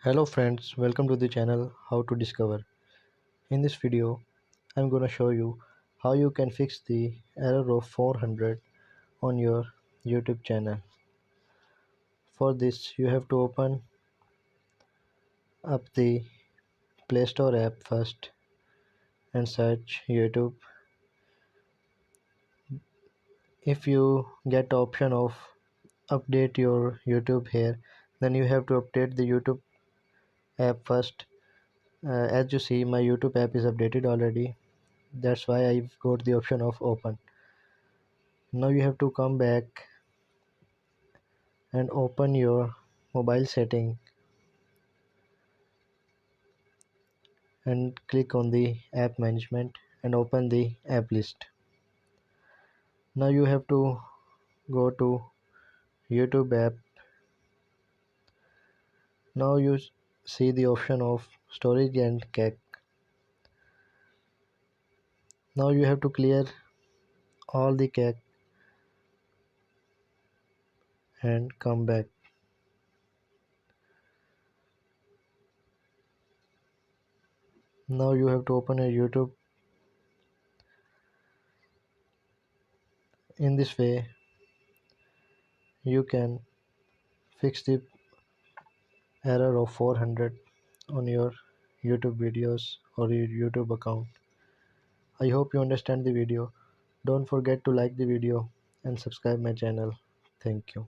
Hello friends, welcome to the channel How to Discover. In this video, I'm gonna show you how you can fix the error of 400 on your YouTube channel. For this, you have to open up the Play Store app first and search YouTube. If you get the option of update your YouTube here, then you have to update the YouTube app first. As you see, my YouTube app is updated already. That's why I've got the option of open. Now you have to come back and open your mobile setting and click on the app management and open the app list. Now you have to go to YouTube app. Now you see the option of storage and cache. Now you have to clear all the cache and come back. Now you have to open a YouTube. In this way you can fix the error of 400 on your YouTube videos or your YouTube account. I hope you understand the video. Don't forget to like the video and subscribe my channel. Thank you.